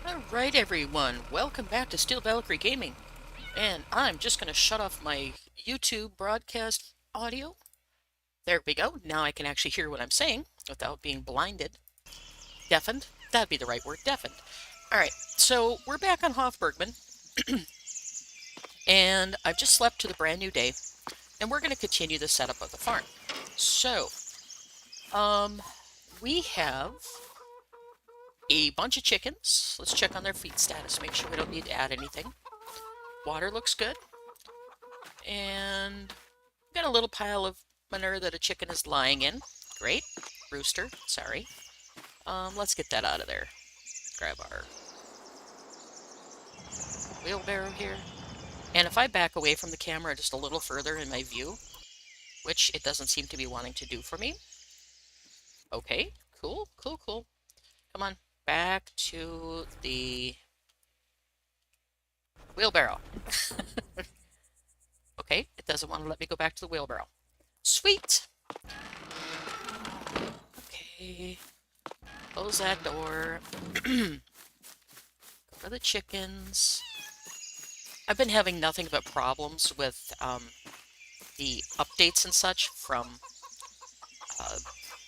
Alright everyone, welcome back to Steel Valkyrie Gaming. And I'm just going to shut off my YouTube broadcast audio. There we go, now I can actually hear what I'm saying without being blinded. Deafened? That'd be the right word, deafened. Alright, so we're back on Hof Bergmann. And I've just slept to the brand new day. And we're going to continue the setup of the farm. So, we have a bunch of chickens. Let's check on their feed status, make sure we don't need to add anything. Water looks good. And got a little pile of manure that a chicken is lying in. Great. Rooster, sorry. Let's get that out of there. Grab our wheelbarrow here. And if I back away from the camera just a little further in my view, which it doesn't seem to be wanting to do for me. Okay, cool. Come on, back to the wheelbarrow. Okay, it doesn't want to let me go back to the wheelbarrow. Sweet! Okay, close that door. For the chickens. I've been having nothing but problems with the updates and such from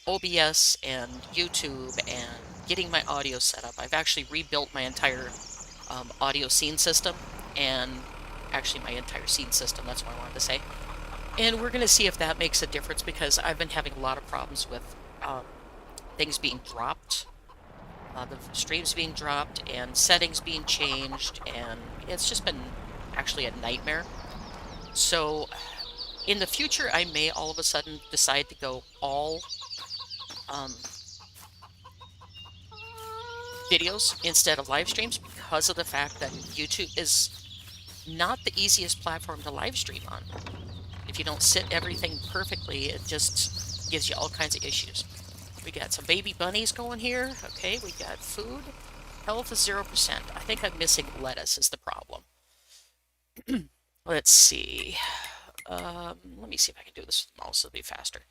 OBS and YouTube and getting my audio set up. I've actually rebuilt my entire audio scene system and actually my entire scene system, that's what I wanted to say. And we're going to see if that makes a difference because I've been having a lot of problems with things being dropped, the streams being dropped and settings being changed, and it's just been actually a nightmare. So in the future, I may all of a sudden decide to go all videos instead of live streams because of the fact that YouTube is not the easiest platform to live stream on. If you don't sit everything perfectly, it just gives you all kinds of issues. We got some baby bunnies going here. Okay, we got food. Health is 0%. I think I'm missing lettuce is the problem. Let's see. Let me see if I can do this with the mouse. It'll be faster.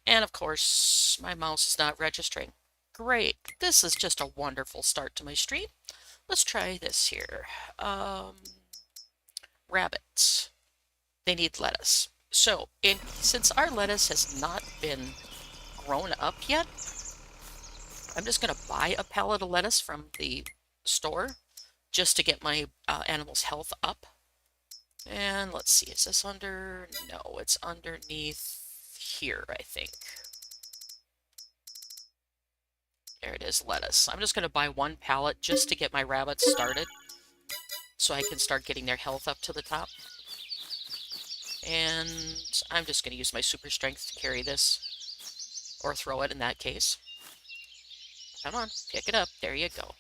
And of course, my mouse is not registering. Great. This is just a wonderful start to my stream. Let's try this here. Rabbits. They need lettuce. So, since our lettuce has not been grown up yet, I'm just going to buy a pallet of lettuce from the store just to get my animals' health up. And let's see, is this under? No, it's underneath here, I think. There it is, lettuce. I'm just going to buy one pallet just to get my rabbits started so I can start getting their health up to the top. And I'm just going to use my super strength to carry this, or throw it in that case. Come on, pick it up. There you go.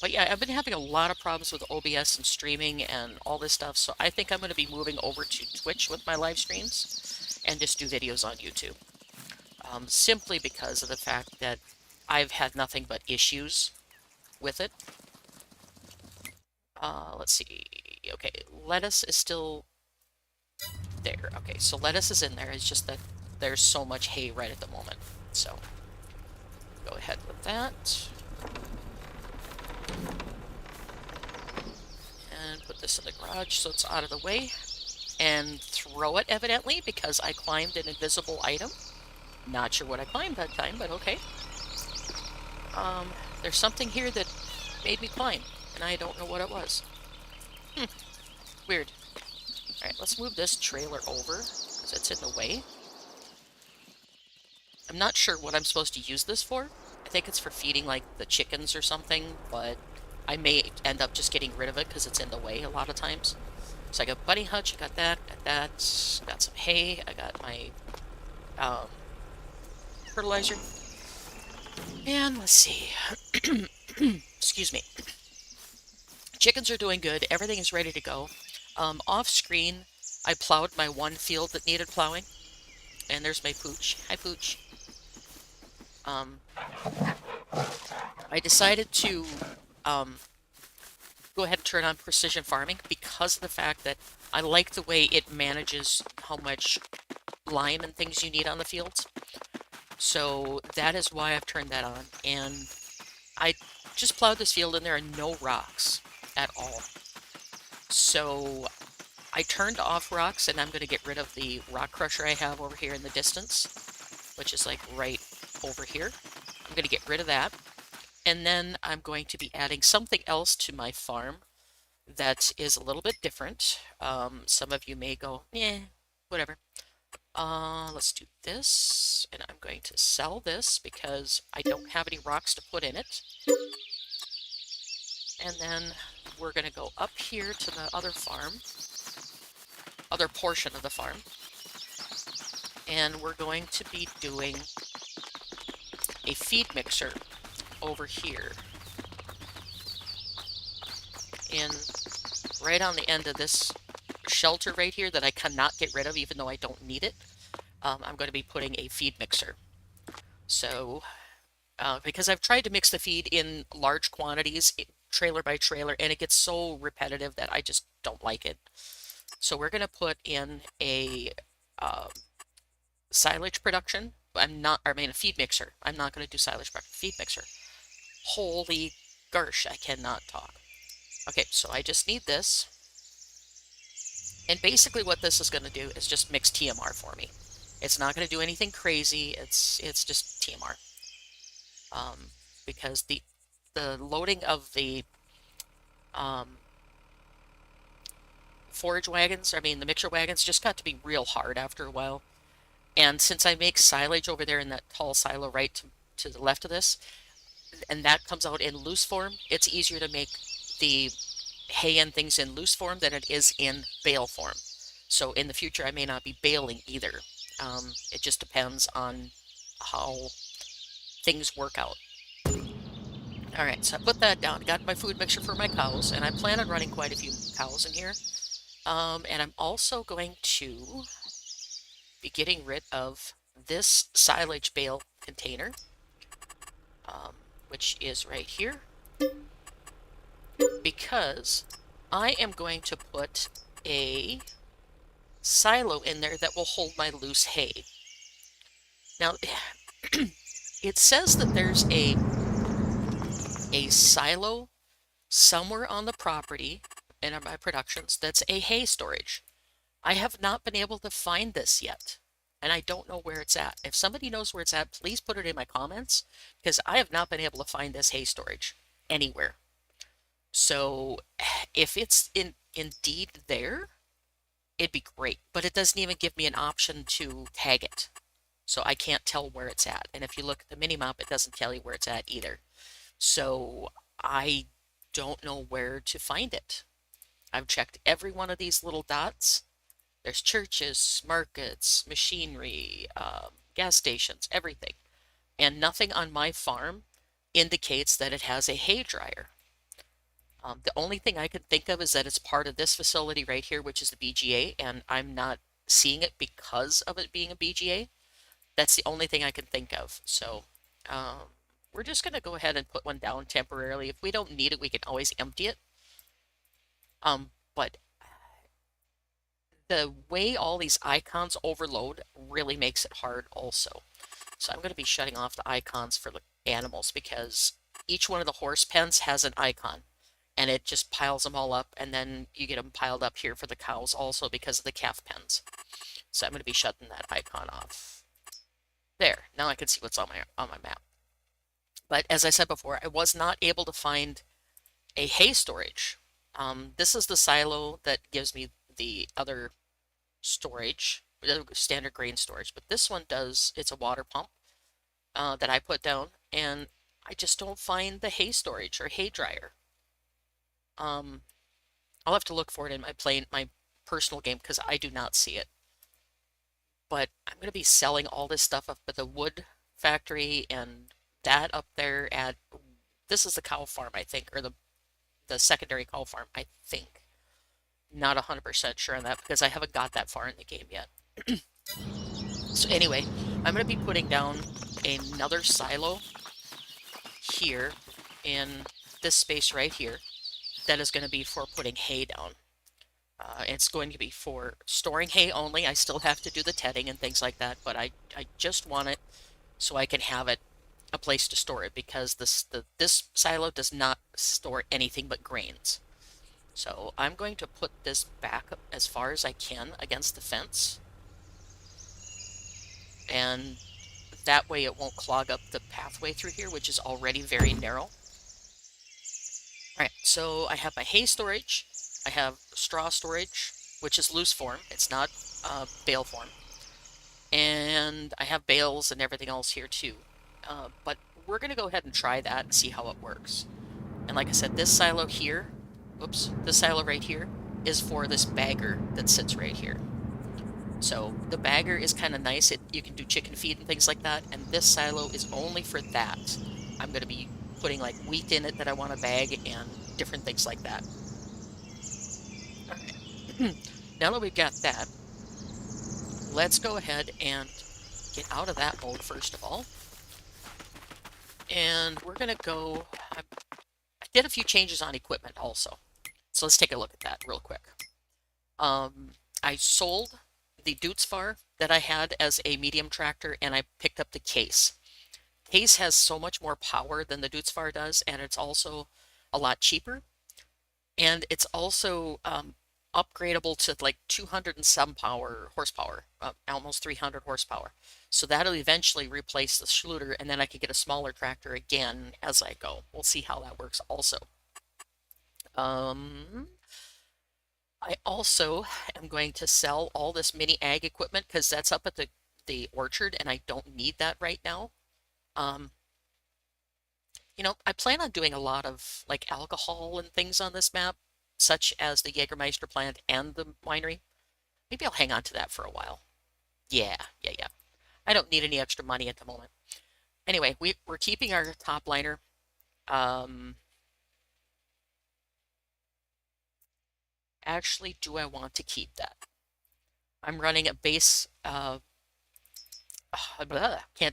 But yeah, I've been having a lot of problems with OBS and streaming and all this stuff, so I think I'm going to be moving over to Twitch with my live streams and just do videos on YouTube. Simply because of the fact that I've had nothing but issues with it. Let's see. Okay, lettuce is still there. Okay, so lettuce is in there. It's just that there's so much hay right at the moment. So, go ahead with that. And put this in the garage so it's out of the way. And throw it, evidently, because I climbed an invisible item. Not sure what I climbed that time, but okay. There's something here that made me climb, and I don't know what it was. Weird. Alright, let's move this trailer over, because it's in the way. I'm not sure what I'm supposed to use this for. I think it's for feeding, like, the chickens or something, but I may end up just getting rid of it because it's in the way a lot of times. So I got bunny hutch, I got that, got some hay, I got my fertilizer. And let's see. Excuse me. Chickens are doing good. Everything is ready to go. Off screen, I plowed my one field that needed plowing. And there's my pooch. Hi, pooch. I decided to go ahead and turn on precision farming because of the fact that I like the way it manages how much lime and things you need on the fields. So that is why I've turned that on. And I just plowed this field and there are no rocks at all. So I turned off rocks and I'm going to get rid of the rock crusher I have over here in the distance, which is like right over here. I'm going to get rid of that. And then I'm going to be adding something else to my farm that is a little bit different. Some of you may go, eh, whatever. Let's do this, and I'm going to sell this because I don't have any rocks to put in it. And then we're going to go up here to the other farm, other portion of the farm, and we're going to be doing a feed mixer over here. In right on the end of this shelter right here that I cannot get rid of even though I don't need it, I'm going to be putting a feed mixer. So, because I've tried to mix the feed in large quantities, trailer by trailer, and it gets so repetitive that I just don't like it. So we're going to put in a silage production. I mean a feed mixer. I'm not going to do silage production. Feed mixer. Holy gosh, I cannot talk. Okay, so I just need this. And basically what this is going to do is just mix TMR for me. It's not going to do anything crazy. It's just TMR. Because the loading of the forage wagons, I mean the mixer wagons, just got to be real hard after a while. And since I make silage over there in that tall silo right to the left of this, and that comes out in loose form, it's easier to make the hay and things in loose form than it is in bale form. So in the future I may not be baling either. It just depends on how things work out. Alright, so I put that down, got my food mixture for my cows, and I plan on running quite a few cows in here. And I'm also going to be getting rid of this silage bale container, which is right here, because I am going to put a silo in there that will hold my loose hay. Now, it says that there's a silo somewhere on the property in my productions that's a hay storage. I have not been able to find this yet, and I don't know where it's at. If somebody knows where it's at, please put it in my comments, because I have not been able to find this hay storage anywhere. So if it's indeed there, it'd be great, but it doesn't even give me an option to tag it. So I can't tell where it's at. And if you look at the mini-map, it doesn't tell you where it's at either. So I don't know where to find it. I've checked every one of these little dots. There's churches, markets, machinery, gas stations, everything. And nothing on my farm indicates that it has a hay dryer. The only thing I can think of is that it's part of this facility right here, which is the BGA, and I'm not seeing it because of it being a BGA. That's the only thing I can think of. So we're just going to go ahead and put one down temporarily. If we don't need it, we can always empty it. But the way all these icons overload really makes it hard also. So I'm going to be shutting off the icons for the animals because each one of the horse pens has an icon. And it just piles them all up, and then you get them piled up here for the cows also because of the calf pens. So I'm going to be shutting that icon off. There, now I can see what's on my map. But as I said before, I was not able to find a hay storage. This is the silo that gives me the other storage, the standard grain storage. But this one does, it's a water pump that I put down, and I just don't find the hay storage or hay dryer. I'll have to look for it in my personal game because I do not see it. But I'm going to be selling all this stuff up at the wood factory and that up there at, this is the cow farm, I think, or the secondary cow farm, I think. Not 100% sure on that because I haven't got that far in the game yet. So anyway, I'm going to be putting down another silo here in this space right here. That is going to be for putting hay down. It's going to be for storing hay only. I still have to do the tedding and things like that, but I just want it so I can have it a place to store it because this silo does not store anything but grains. So I'm going to put this back as far as I can against the fence, and that way it won't clog up the pathway through here, which is already very narrow. All right, so I have my hay storage, I have straw storage, which is loose form, it's not bale form, and I have bales and everything else here too. But we're going to go ahead and try that and see how it works. And like I said, this silo here, whoops, this silo right here is for this bagger that sits right here. So the bagger is kind of nice. You can do chicken feed and things like that, and this silo is only for that. I'm going to be putting like wheat in it that I want to bag and different things like that. Alright. Now that we've got that, let's go ahead and get out of that mode first of all. And we're going to go, I did a few changes on equipment also. So let's take a look at that real quick. I sold the Dutzfar that I had as a medium tractor, and I picked up the Case. Case has so much more power than the Dutzfar does, and it's also a lot cheaper. And it's also upgradable to like 200 and some horsepower, almost 300 horsepower. So that'll eventually replace the Schluter, and then I could get a smaller tractor again as I go. We'll see how that works also. I also am going to sell all this mini ag equipment because that's up at the orchard and I don't need that right now. You know, I plan on doing a lot of like alcohol and things on this map, such as the Jägermeister plant and the winery. Maybe I'll hang on to that for a while. Yeah. I don't need any extra money at the moment. Anyway, we're keeping our top liner. Actually, do I want to keep that? I'm running a base, can't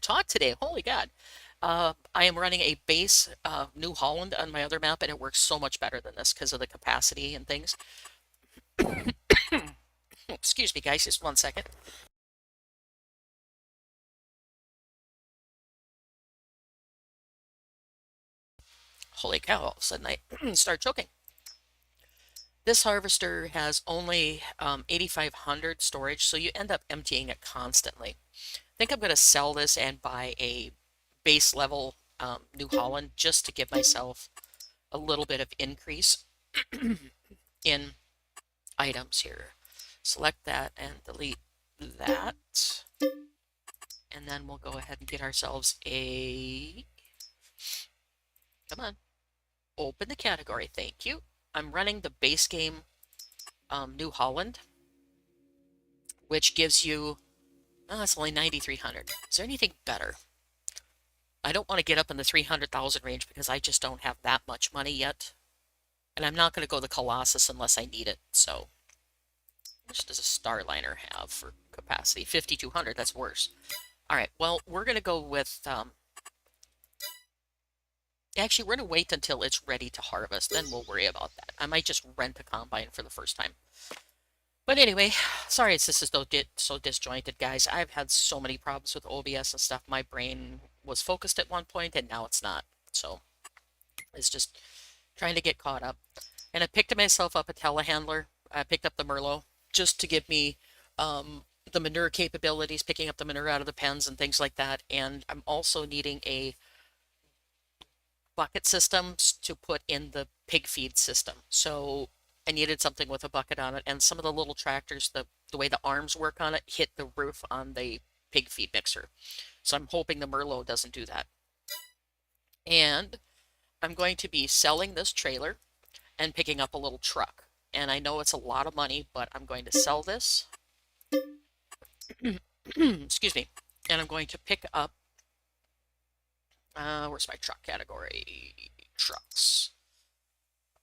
talk today, holy God. I am running a base New Holland on my other map, and it works so much better than this because of the capacity and things. Excuse me, guys, just 1 second. Holy cow, all of a sudden I start choking. This harvester has only 8,500 storage, so you end up emptying it constantly. I think I'm going to sell this and buy a base level New Holland just to give myself a little bit of increase in items here. Select that and delete that. And then we'll go ahead and get ourselves a... Come on. Open the category. Thank you. I'm running the base game New Holland, which gives you... Oh, it's only 9,300. Is there anything better? I don't want to get up in the 300,000 range because I just don't have that much money yet. And I'm not going to go the Colossus unless I need it, so... How much does a Starliner have for capacity? 5,200, that's worse. Alright, well, we're going to go with... Actually, we're going to wait until it's ready to harvest, then we'll worry about that. I might just rent a combine for the first time. But anyway, sorry this is so disjointed, guys. I've had so many problems with OBS and stuff. My brain was focused at one point, and now it's not. So, it's just trying to get caught up. And I picked myself up a telehandler. I picked up the Merlot just to give me the manure capabilities, picking up the manure out of the pens and things like that. And I'm also needing a bucket systems to put in the pig feed system. So I needed something with a bucket on it, and some of the little tractors, the way the arms work on it, hit the roof on the pig feed mixer. So I'm hoping the Merlot doesn't do that. And I'm going to be selling this trailer and picking up a little truck. And I know it's a lot of money, but I'm going to sell this. Excuse me. And I'm going to pick up, where's my truck category? Trucks.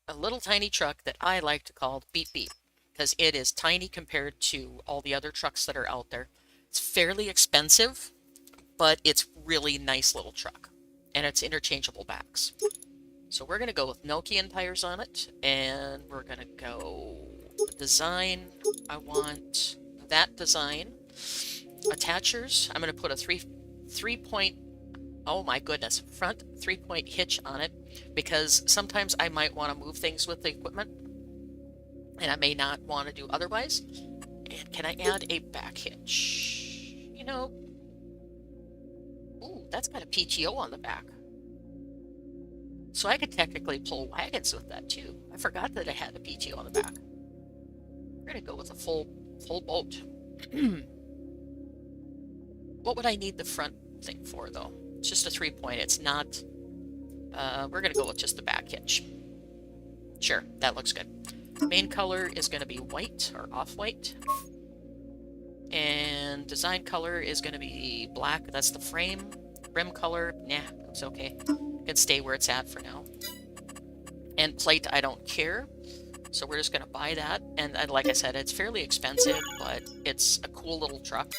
A little tiny truck that I like to call Beep Beep, because it is tiny compared to all the other trucks that are out there. It's fairly expensive, but it's really nice little truck, and it's interchangeable backs. So we're going to go with Nokian tires on it, and we're going to go design. I want that design. Attachers, I'm going to put a 3-point Oh my goodness, front 3-point hitch on it, because sometimes I might want to move things with the equipment and I may not want to do otherwise. And can I add a back hitch? You know, ooh, that's got a PTO on the back. So I could technically pull wagons with that too. I forgot that it had a PTO on the back. We're gonna go with a full boat. What would I need the front thing for though? It's just a 3-point. It's not. We're gonna go with just the back hitch. Sure, that looks good. Main color is gonna be white or off-white. And design color is gonna be black. That's the frame. Rim color, nah, it's okay. It can stay where it's at for now. And plate, I don't care. So we're just gonna buy that. And like I said, it's fairly expensive, but it's a cool little truck.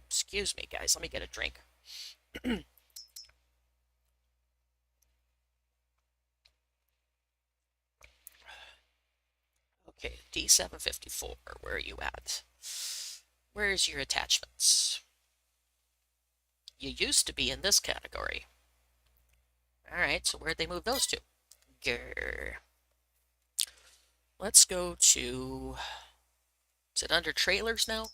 Excuse me, guys. Let me get a drink. Okay, D754. Where are you at? Where's your attachments? You used to be in this category. All right, so where'd they move those to? Grr. Let's go to... Is it under trailers now?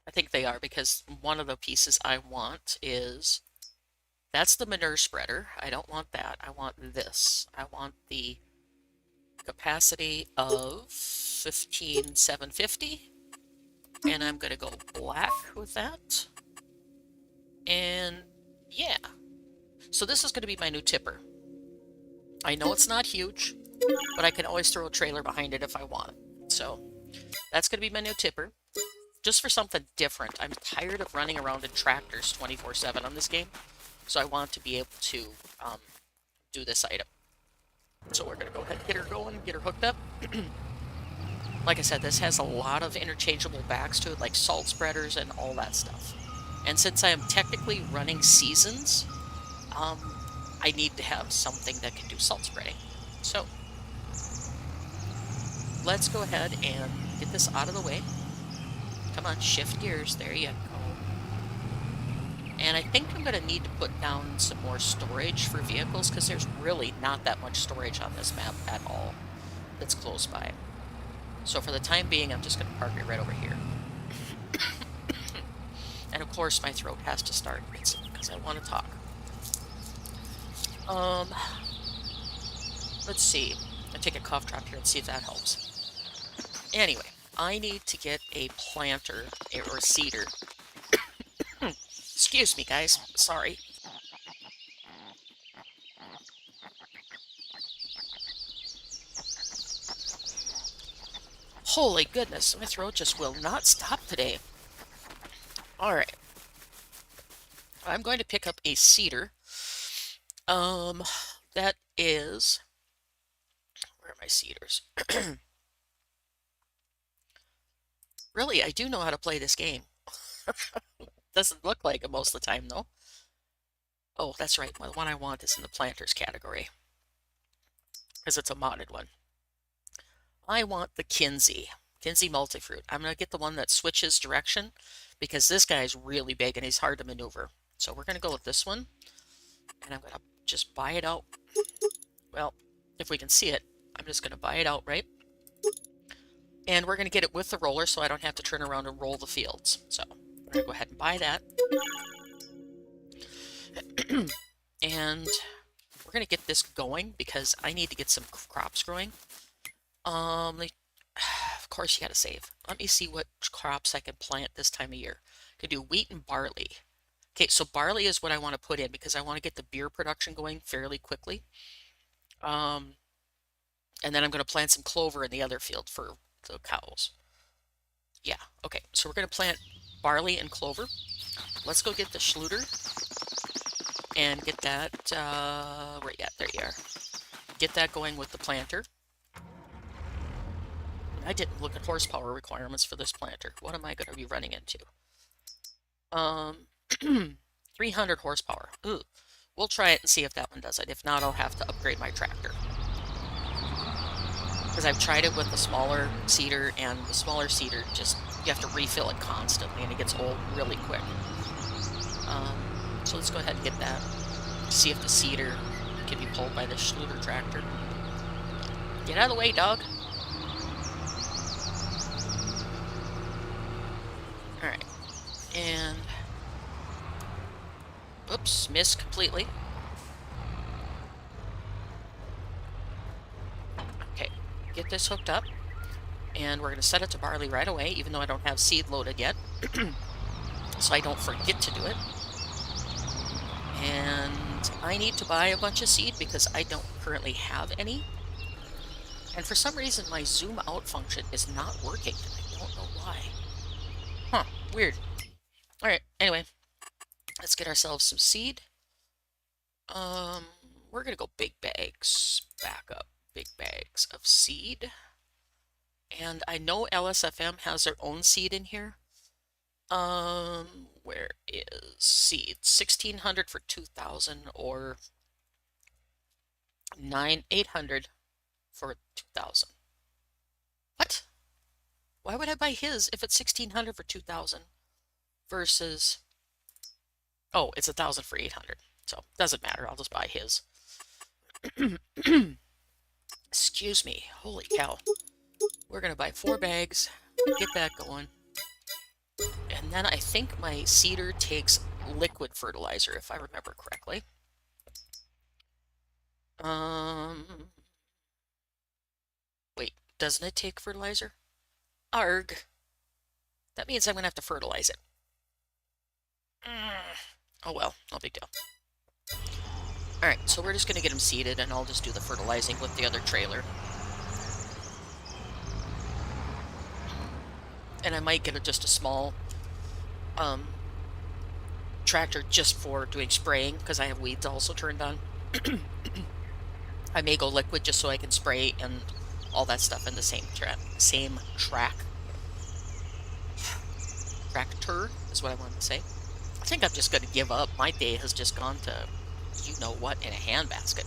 I think they are, because one of the pieces I want is... That's the manure spreader. I don't want that. I want this. I want the capacity of 15,750. And I'm going to go black with that. And yeah. So this is going to be my new tipper. I know it's not huge, but I can always throw a trailer behind it if I want. So that's going to be my new tipper. Just for something different. I'm tired of running around in tractors 24/7 on this game. So I want to be able to do this item. So we're going to go ahead and get her going, get her hooked up. Like I said, this has a lot of interchangeable backs to it, like salt spreaders and all that stuff. And since I am technically running seasons, I need to have something that can do salt spreading. So let's go ahead and get this out of the way. Come on, shift gears. There you go. And I think I'm going to need to put down some more storage for vehicles because there's really not that much storage on this map at all that's close by. So for the time being, I'm just going to park it right over here. And of course, my throat has to start rinsing because I want to talk. Let's see. I'll take a cough drop here and see if that helps. Anyway, I need to get a planter or a seeder. Excuse me, guys. Sorry. Holy goodness, my throat just will not stop today. Alright. I'm going to pick up a seeder. That is... Where are my seeders? Really, I do know how to play this game. Doesn't look like it most of the time, though. Oh, that's right. The one I want is in the planters category. Because it's a modded one. I want the Kinsey Multifruit. I'm going to get the one that switches direction because this guy's really big and he's hard to maneuver. So we're going to go with this one. And I'm going to just buy it out. Well, if we can see it, I'm just going to buy it outright. And we're going to get it with the roller so I don't have to turn around and roll the fields. So we're going to go ahead and buy that. And we're going to get this going because I need to get some crops growing. Of course you got to save. Let me see what crops I can plant this time of year. I could do wheat and barley. Okay, so barley is what I want to put in because I want to get the beer production going fairly quickly. And then I'm going to plant some clover in the other field for the cows. Yeah, okay, so we're going to plant barley and clover. Let's go get the Schluter and get that, right, yeah, there you are. Get that going with the planter. I didn't look at horsepower requirements for this planter. What am I going to be running into? 300 horsepower. Ooh. We'll try it and see if that one does it. If not, I'll have to upgrade my tractor. Because I've tried it with the smaller seeder, and the smaller seeder just You have to refill it constantly, and it gets old really quick. So let's go ahead and get that. See if the seeder can be pulled by the Schluter tractor. Get out of the way, dog. Alright. And... oops, missed completely. Okay, get this hooked up. And we're going to set it to barley right away, even though I don't have seed loaded yet. So I don't forget to do it. And I need to buy a bunch of seed because I don't currently have any. And for some reason, my zoom out function is not working. I don't know why. Huh, weird. Alright, anyway, let's get ourselves some seed. We're gonna go big bags. Back up. Big bags of seed. And I know LSFM has their own seed in here. Where is seed? 1600 for 2000 or 800 for 2000. What? Why would I buy his if it's 1600 for 2000 versus... oh, it's 1000 for 800. So, doesn't matter. I'll just buy his. Excuse me. Holy cow. We're going to buy 4 bags. Get that going. And then I think my seeder takes liquid fertilizer, if I remember correctly. Wait, doesn't it take fertilizer? Arg. That means I'm going to have to fertilize it. Oh well, no big deal. Alright, so we're just going to get them seeded, and I'll just do the fertilizing with the other trailer. And I might get just a small tractor just for doing spraying, because I have weeds also turned on. I may go liquid just so I can spray and all that stuff in the same track. Tractor is what I wanted to say. I think I'm just going to give up. My day has just gone to you-know-what in a handbasket.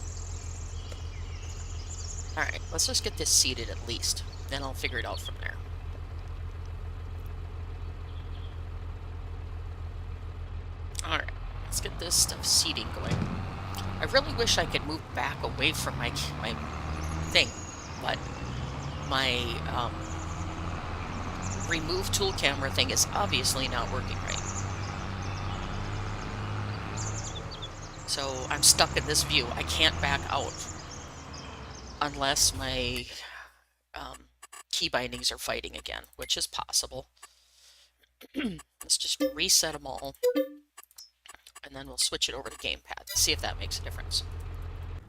Alright, let's just get this seeded at least. Then I'll figure it out from there. Alright, let's get this stuff seeding going. I really wish I could move back away from my thing, but my remove tool camera thing is obviously not working right. So I'm stuck in this view. I can't back out unless my key bindings are fighting again, which is possible. Let's just reset them all, and then we'll switch it over to gamepad, see if that makes a difference.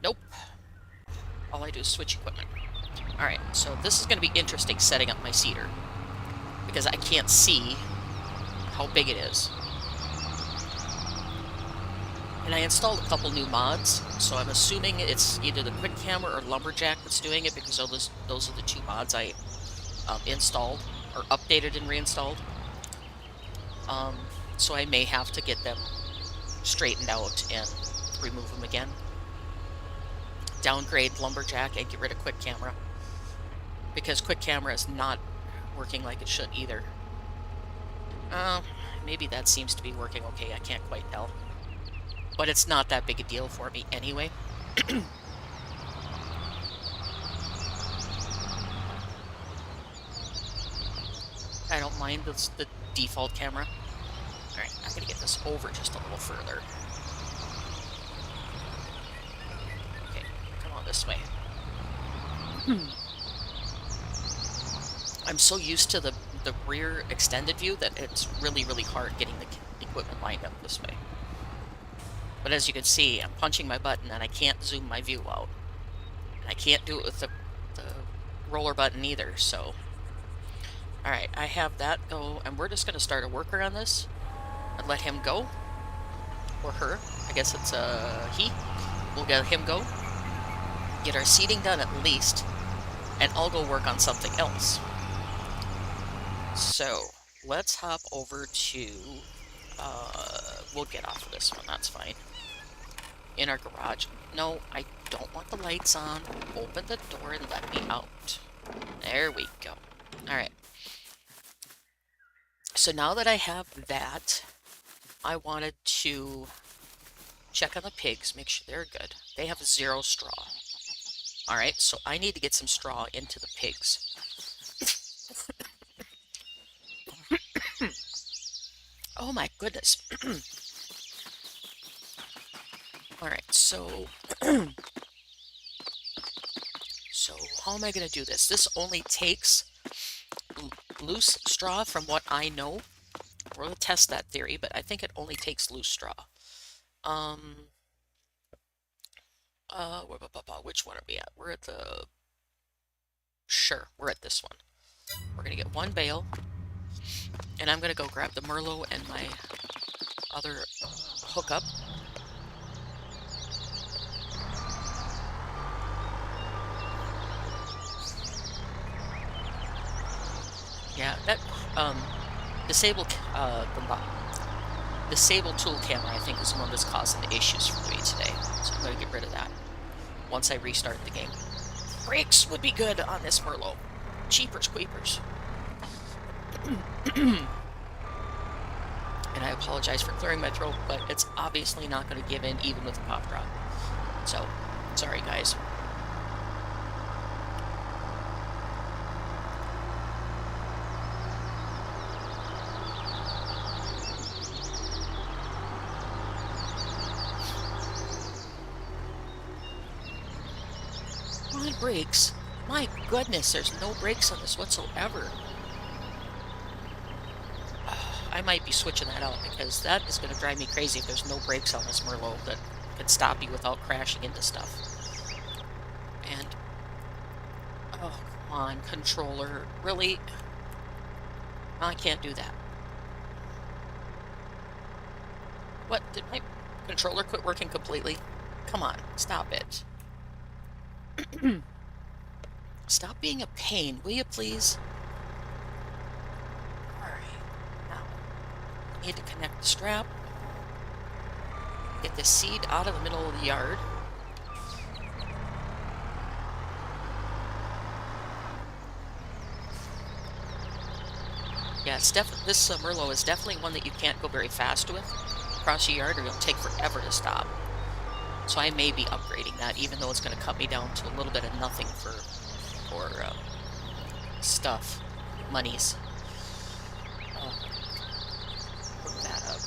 Nope. All I do is switch equipment. Alright, so this is going to be interesting setting up my seeder, because I can't see how big it is. And I installed a couple new mods, so I'm assuming it's either the Quick Camera or Lumberjack that's doing it, because those are the 2 mods I installed, or updated and reinstalled. So I may have to get them straightened out and remove them again. Downgrade Lumberjack and get rid of Quick Camera, because Quick Camera is not working like it should either. Maybe that seems to be working okay, I can't quite tell. But it's not that big a deal for me anyway. I don't mind the default camera. Alright, I'm gonna get this over just a little further. Okay, come on this way. I'm so used to the rear extended view that it's really, really hard getting the equipment lined up this way. But as you can see, I'm punching my button and I can't zoom my view out. And I can't do it with the roller button either, so... Alright, I have that go, and we're just going to start a worker on this and let him go. Or her. I guess it's he. We'll get him go. Get our seating done at least, and I'll go work on something else. So, let's hop over to... we'll get off of this one, that's fine. In our garage. No, I don't want the lights on. Open the door and let me out. There we go. Alright. So now that I have that, I wanted to check on the pigs, make sure they're good. They have 0 straw. All right, so I need to get some straw into the pigs. Oh my goodness. All right, so how am I going to do this? This only takes loose straw from what I know. We're going to test that theory, but I think it only takes loose straw. Which one are we at? We're at the... Sure, we're at this one. We're going to get 1 bale, and I'm going to go grab the Merlot and my other hookup. Yeah, that disabled tool camera I think is the one that's causing the issues for me today. So I'm going to get rid of that once I restart the game. Brakes would be good on this Merlot. Cheapers creepers. And I apologize for clearing my throat, but it's obviously not going to give in even with the cough drop. So, sorry guys. Come on, brakes. My goodness, there's no brakes on this whatsoever. I might be switching that out because that is going to drive me crazy if there's no brakes on this Merlot that could stop you without crashing into stuff. And, oh, come on, controller. Really? I can't do that. What? Did my controller quit working completely? Come on, stop it. Stop being a pain, will you please? Alright, now I need to connect the strap. Get this seed out of the middle of the yard. Yeah, it's this Merlot is definitely one that you can't go very fast with across your yard, or it'll take forever to stop. So I may be upgrading that, even though it's going to cut me down to a little bit of nothing for stuff, monies. Hook that up.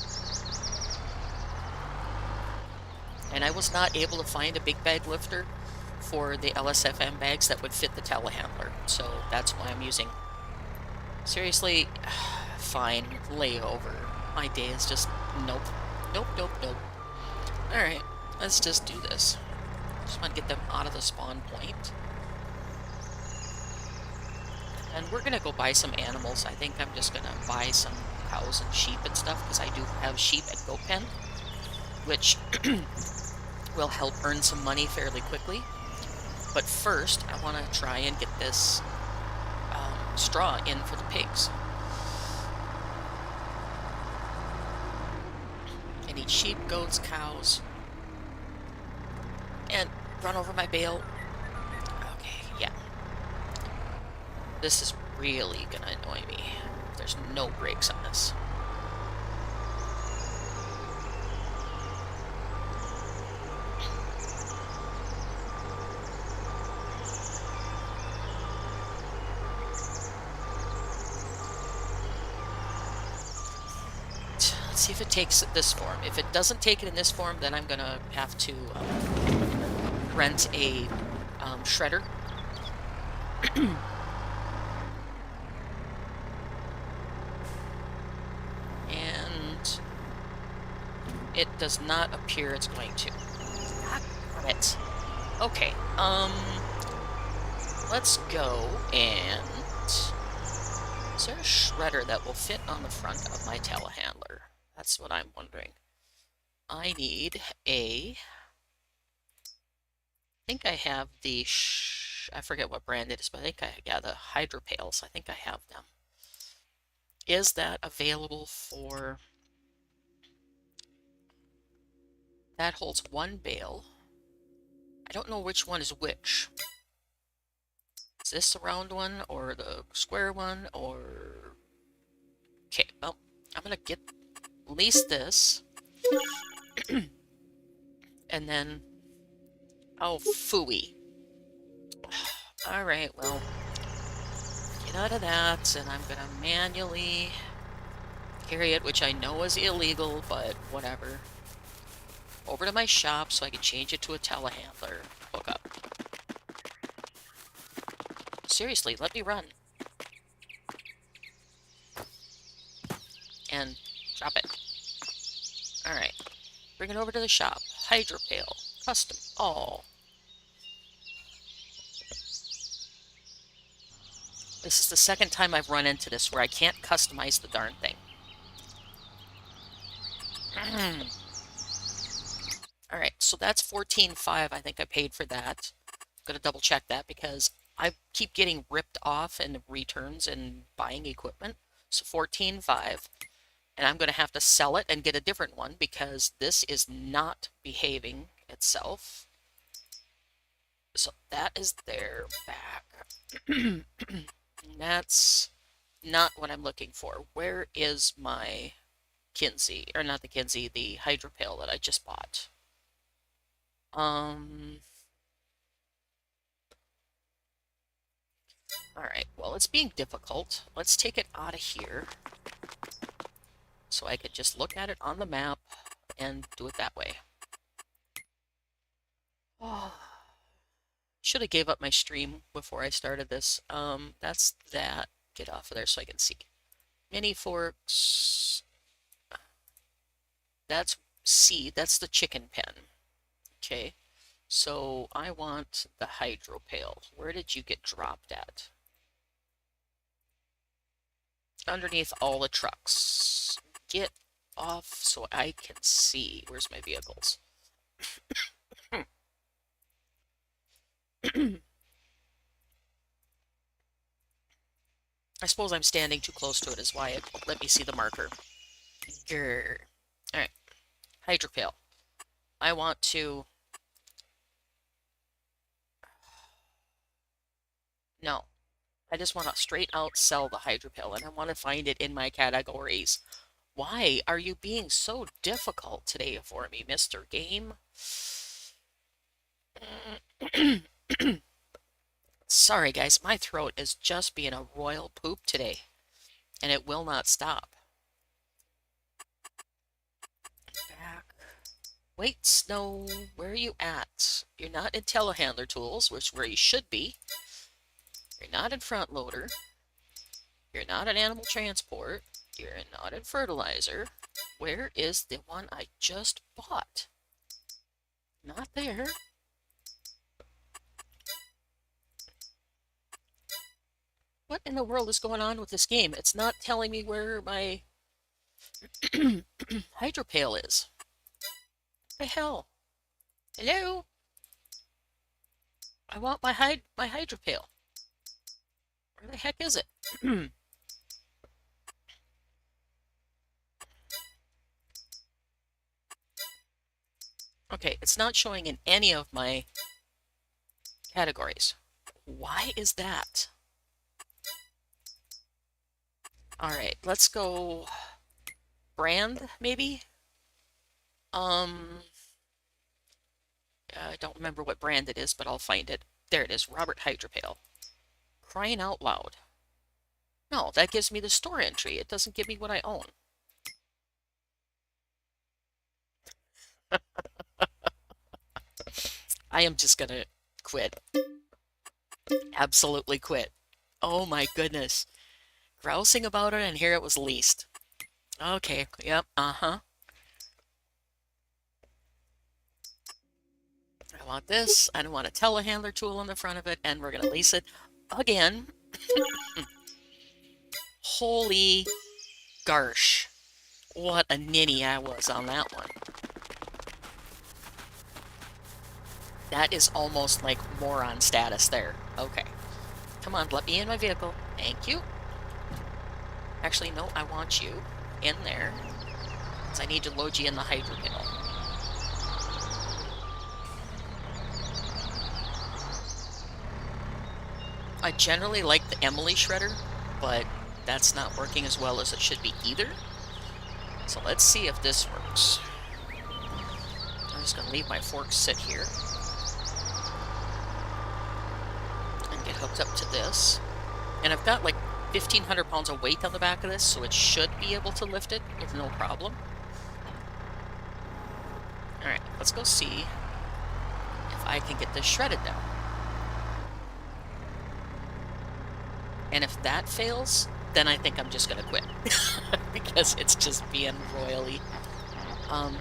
And I was not able to find a big bag lifter for the LSFM bags that would fit the telehandler, so that's why I'm using. Seriously, fine, layover. My day is just nope. Nope, nope, nope. Alright, let's just do this. Just want to get them out of the spawn point. And we're going to go buy some animals. I think I'm just going to buy some cows and sheep and stuff, because I do have sheep at Goat Pen, which will help earn some money fairly quickly. But first, I want to try and get this straw in for the pigs. I need sheep, goats, cows, and run over my bale. Okay, yeah. This is really gonna annoy me. There's no brakes on this. Let's see if it takes this form. If it doesn't take it in this form, then I'm gonna have to rent a shredder. And it does not appear it's going to. God damn it. Okay, let's go and... Is there a shredder that will fit on the front of my telehandler? That's what I'm wondering. I need a... I think I have the... I forget what brand it is, but I think yeah, the Hydro Pails. I think I have them. Is that available for... That holds 1 bale. I don't know which one is which. Is this the round one, or the square one, or... Okay, well, I'm gonna lease this, and then, oh, phooey. All right, well, get out of that, and I'm gonna manually carry it, which I know is illegal, but whatever. Over to my shop so I can change it to a telehandler. Hook up. Seriously, let me run. And drop it. Alright. Bring it over to the shop. Hydro pail. Custom. All. This is the second time I've run into this where I can't customize the darn thing. Alright, so that's $14.5. I think I paid for that. I'm going to double check that because I keep getting ripped off in returns and buying equipment. So $14.5. And I'm going to have to sell it and get a different one because this is not behaving itself. So that is their back. That's not what I'm looking for. Where is my Kinsey? Or not the Kinsey, the Hydro Pail that I just bought. Alright, well, it's being difficult. Let's take it out of here so I could just look at it on the map and do it that way. Oh, should have gave up my stream before I started this. That's that. Get off of there so I can see. Mini forks. That's C. That's the chicken pen. Okay. So I want the hydro pail. Where did you get dropped at? Underneath all the trucks. Get off so I can see. Where's my vehicles? I suppose I'm standing too close to it is why it let me see the marker. Grr. Alright. Hydro pail. I want to... No. I just want to straight out sell the hydro pail, and I want to find it in my categories. Why are you being so difficult today for me, Mr. Game? Sorry, guys. My throat is just being a royal poop today, and it will not stop. Back. Wait, Snow, where are you at? You're not in telehandler tools, which is where you should be. You're not in front loader. You're not in animal transport. You're not in fertilizer. Where is the one I just bought? Not there. What in the world is going on with this game? It's not telling me where my hydro pail is. What the hell? Hello? I want my hydro pail. Where the heck is it? Okay, it's not showing in any of my categories. Why is that? Alright, let's go brand, maybe? I don't remember what brand it is, but I'll find it. There it is, Robert Hydropail. Crying out loud. No, that gives me the store entry. It doesn't give me what I own. I am just gonna quit. Absolutely quit. Oh my goodness. Grousing about it, and here it was leased. Okay, yep, I want this. I don't want a telehandler tool on the front of it, and we're gonna lease it again. Holy garsh. What a ninny I was on that one. That is almost like moron status there. Okay. Come on, let me in my vehicle. Thank you. Actually, no, I want you in there. Because I need to load you in the hydro pail. I generally like the Emily shredder, but that's not working as well as it should be either. So let's see if this works. I'm just going to leave my fork sit here and get hooked up to this. And I've got like 1,500 pounds of weight on the back of this, so it should be able to lift it with no problem. Alright, let's go see if I can get this shredded down. And if that fails, then I think I'm just going to quit. Because it's just being royally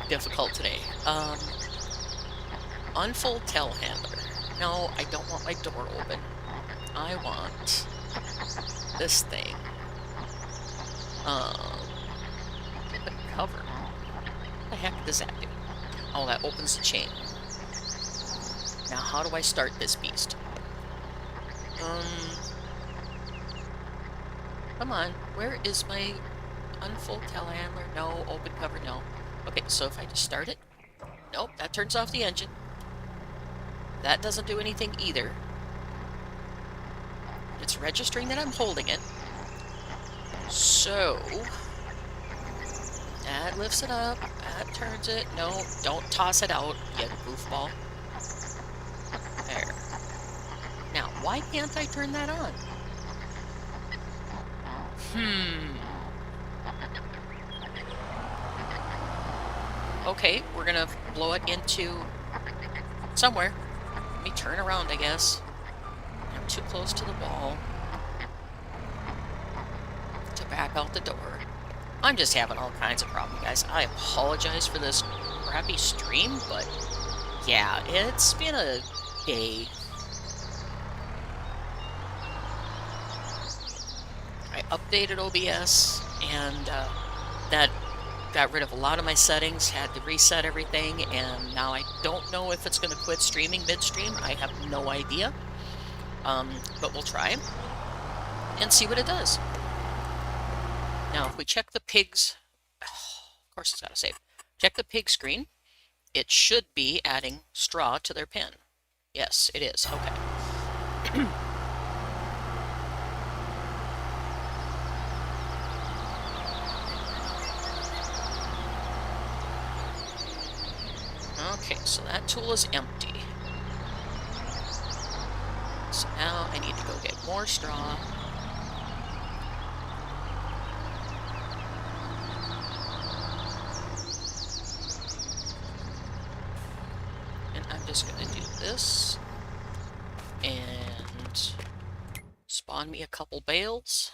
difficult today. Unfold telehandler. No, I don't want my door open. I want this thing. Get the cover. What the heck does that do? Oh, that opens the chain. Now, how do I start this beast? Come on. Where is my unfold telehandler? No. Open cover? No. Okay, so if I just start it... Nope, that turns off the engine. That doesn't do anything either. It's registering that I'm holding it. So... that lifts it up. That turns it. No, don't toss it out, you goofball. There. Now, why can't I turn that on? Okay, we're gonna blow it into somewhere. Let me turn around, I guess. I'm too close to the wall to back out the door. I'm just having all kinds of problems, guys. I apologize for this crappy stream, but yeah, it's been a day. I updated OBS, and that got rid of a lot of my settings, had to reset everything, and now I don't know if it's going to quit streaming midstream. I have no idea. But we'll try and see what it does. Now, if we check the pigs... of course it's got to save. Check the pig screen. It should be adding straw to their pen. Yes, it is. Okay. Okay, so that tool is empty. So now I need to go get more straw. And I'm just going to do this. And spawn me a couple bales.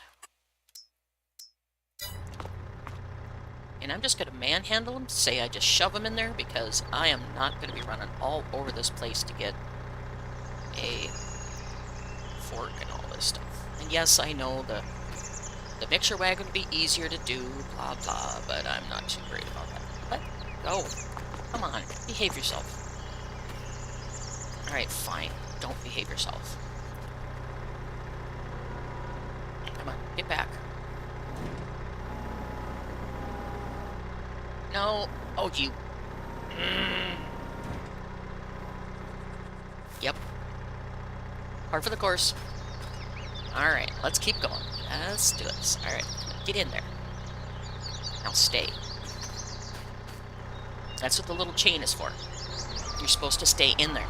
And I'm just going to manhandle them, say I just shove them in there, because I am not going to be running all over this place to get a fork and all this stuff. And yes, I know the mixer wagon would be easier to do, blah blah, but I'm not too worried about that. Let go. Come on, behave yourself. Alright, fine. Don't behave yourself. Come on, get back. No. Oh, you. Yep. Par for the course. Alright, let's keep going. Let's do this. Alright, get in there. Now stay. That's what the little chain is for. You're supposed to stay in there.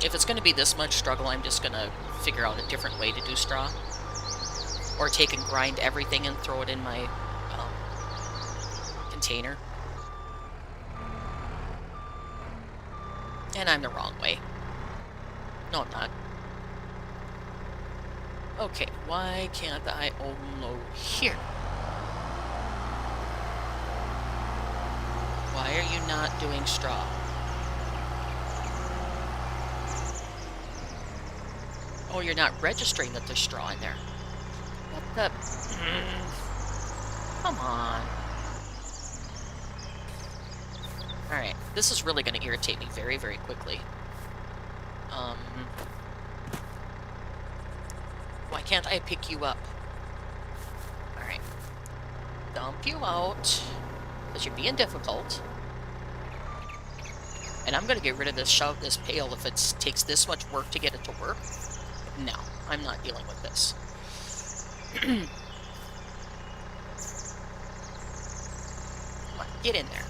If it's going to be this much struggle, I'm just going to figure out a different way to do straw. Or take and grind everything and throw it in my container. And I'm the wrong way. No, I'm not. Okay, why can't I unload here? Why are you not doing straw? Oh, you're not registering that there's straw in there. What the... Come on. Alright, this is really going to irritate me very, very quickly. Why can't I pick you up? Alright. Dump you out. Because you're being difficult. And I'm going to get rid of this pail if it takes this much work to get it to work. No, I'm not dealing with this. Come on, get in there.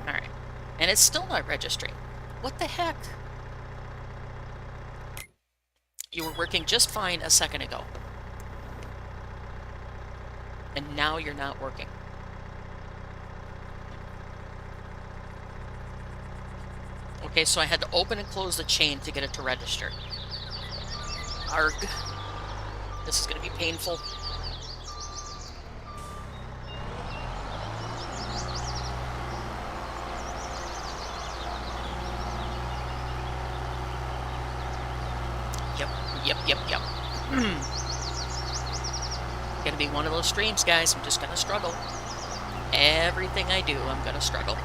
Alright. And it's still not registering. What the heck? You were working just fine a second ago. And now you're not working. Okay, so I had to open and close the chain to get it to register. Arg. This is going to be painful. Yep. Gonna be one of those streams, guys. I'm just gonna struggle. Everything I do, I'm gonna struggle.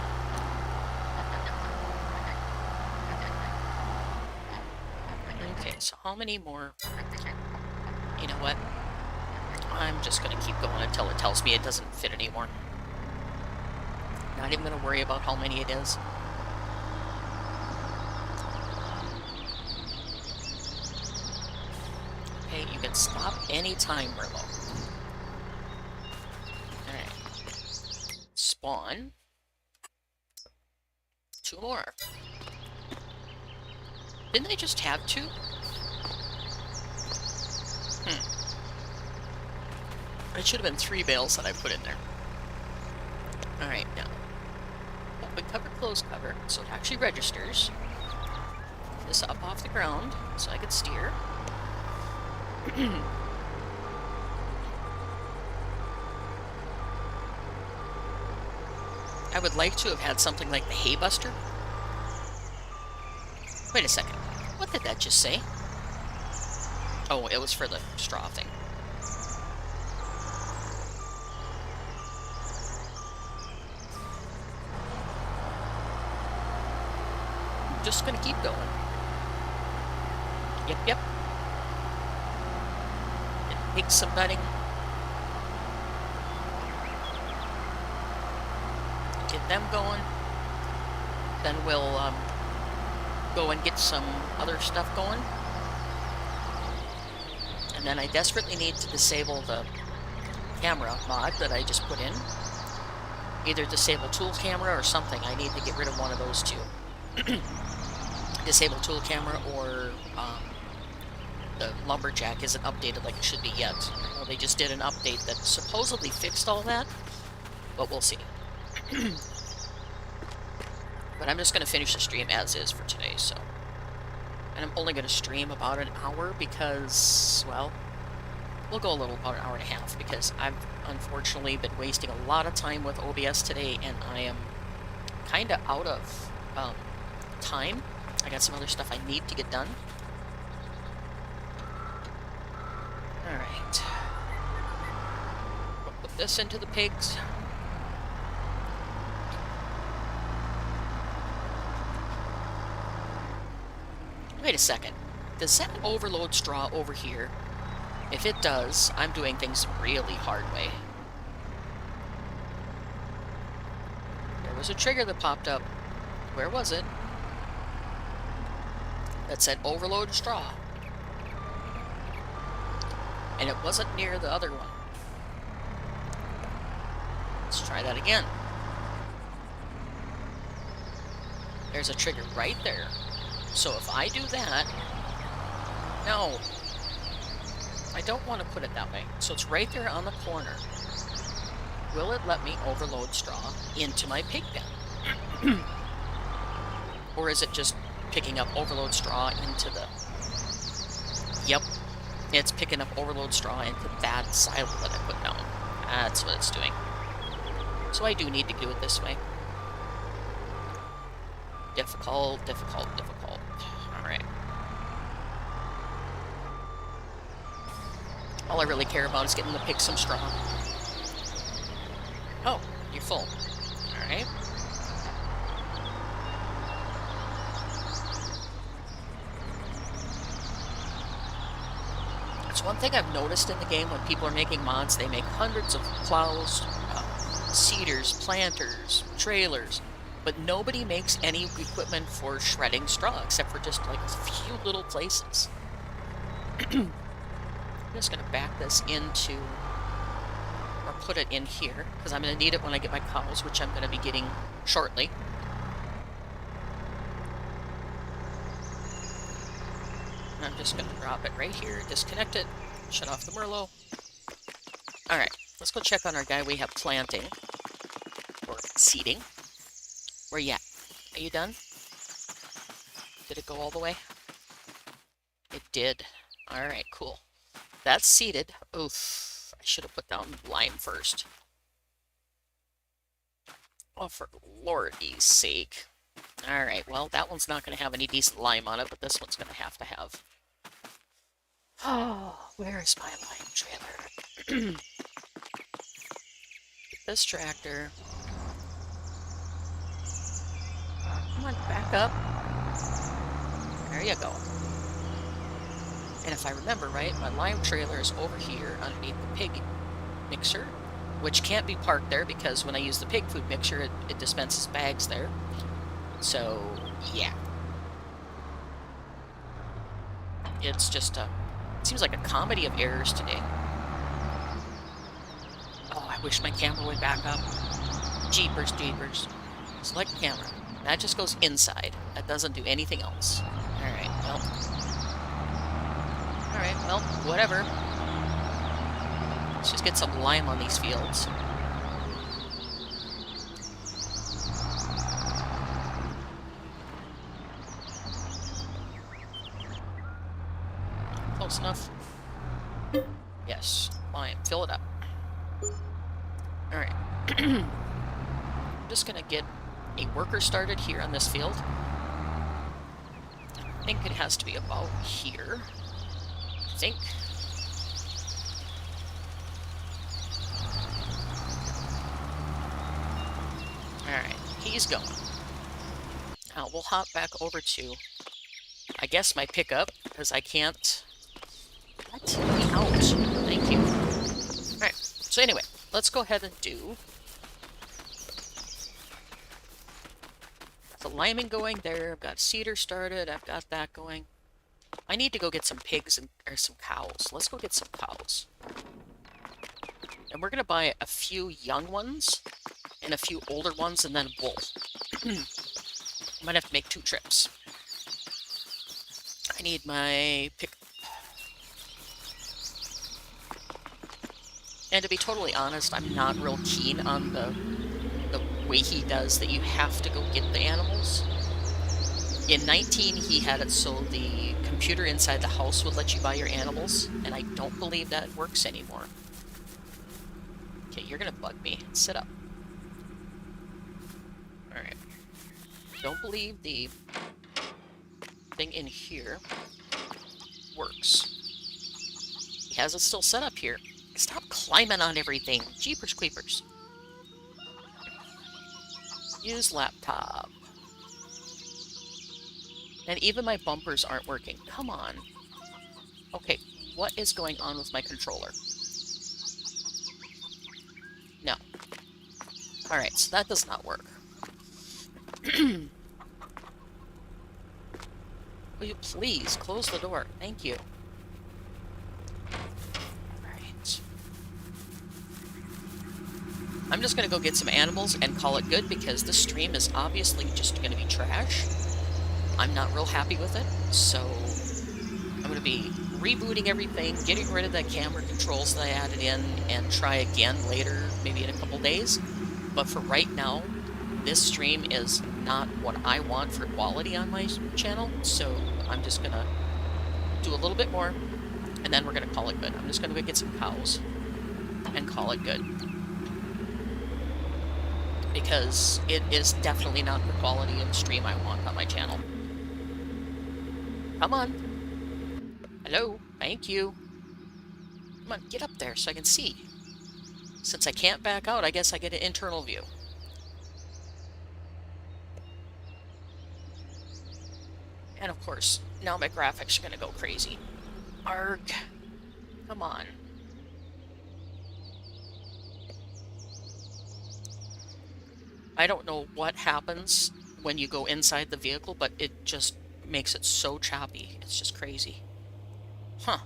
Okay, so how many more? You know what? I'm just gonna keep going until it tells me it doesn't fit anymore. Not even gonna worry about how many it is. Okay, you can stop anytime, Rimo. Alright. Spawn. 2 more. Didn't I just have 2? It should have been 3 bales that I put in there. Alright, now. Open cover, close cover, so it actually registers. This up off the ground, so I can steer. I would like to have had something like the hay buster. Wait a second. What did that just say? Oh, it was for the straw thing. I'm just gonna keep going. Yep. It takes some bedding. Get them going. Then we'll go and get some other stuff going. And then I desperately need to disable the camera mod that I just put in. Either disable tool camera or something. I need to get rid of one of those two. Disable tool camera or the lumberjack isn't updated like it should be yet. Well, they just did an update that supposedly fixed all that, but we'll see. But I'm just going to finish the stream as is for today, so. And I'm only going to stream about an hour because, well, we'll go a little about an hour and a half because I've unfortunately been wasting a lot of time with OBS today, and I am kind of out of time. I got some other stuff I need to get done. Alright. We'll put this into the pigs. Wait a second. Does that overload straw over here? If it does, I'm doing things the really hard way. There was a trigger that popped up. Where was it? That said overload straw. And it wasn't near the other one. Let's try that again. There's a trigger right there. So if I do that... No. I don't want to put it that way. So it's right there on the corner. Will it let me overload straw into my pig pen? Or is it just picking up overload straw into the... Yep. It's picking up overload straw into that silo that I put down. That's what it's doing. So I do need to do it this way. Difficult. Alright. All I really care about is getting the pig some straw. Oh, you're full. Alright. It's one thing I've noticed in the game when people are making mods, they make hundreds of plows, seeders, planters, trailers, But nobody makes any equipment for shredding straw except for just like a few little places. I'm just going to back this into, or put it in here, because I'm going to need it when I get my cows, which I'm going to be getting shortly. I'm just going to drop it right here, disconnect it, shut off the Merlot. Alright, let's go check on our guy we have planting, or seeding. Where you at? Are you done? Did it go all the way? It did. Alright, cool. That's seeded. Oof, I should have put down lime first. Oh, for lordy's sake. Alright, well, that one's not going to have any decent lime on it, but this one's going to have. Oh, where is my lime trailer? This tractor. Come on, back up. There you go. And if I remember right, my lime trailer is over here underneath the pig mixer, which can't be parked there because when I use the pig food mixer, it dispenses bags there. So, yeah. It's just it seems like a comedy of errors today. Oh, I wish my camera would back up. Jeepers, jeepers. Select camera. That just goes inside. That doesn't do anything else. Alright, well, whatever. Let's just get some lime on these fields. Close enough. Yes, lime. Fill it up. Alright. I'm just gonna get a worker started here on this field. I think it has to be about here. I think. Alright, he's going. Now we'll hop back over to, I guess, my pickup, because I can't... Let me out. Thank you. Alright, so anyway, let's go ahead and do... Got the liming going there, I've got cedar started, I've got that going. I need to go get some pigs or some cows. Let's go get some cows. And we're going to buy a few young ones and a few older ones and then wool. I might have to make 2 trips. I need my pick. And to be totally honest, I'm not real keen on the way he does that you have to go get the animals. In 19, he had it so the computer inside the house would let you buy your animals, and I don't believe that works anymore. Okay, you're gonna bug me. Sit up. Alright. Don't believe the thing in here works. He has it still set up here. Stop climbing on everything. Jeepers creepers. Use laptop. And even my bumpers aren't working. Come on. Okay, what is going on with my controller? No. Alright, so that does not work. Will you please close the door? Thank you. Alright. I'm just going to go get some animals and call it good because this stream is obviously just going to be trash. I'm not real happy with it, so I'm going to be rebooting everything, getting rid of the camera controls that I added in, and try again later, maybe in a couple days. But for right now, this stream is not what I want for quality on my channel, so I'm just going to do a little bit more, and then we're going to call it good. I'm just going to go get some cows and call it good. Because it is definitely not the quality of stream I want on my channel. Come on. Hello. Thank you. Come on, get up there so I can see. Since I can't back out, I guess I get an internal view. And of course, now my graphics are going to go crazy. Arg. Come on. I don't know what happens when you go inside the vehicle, but it just makes it so choppy. It's just crazy. Huh.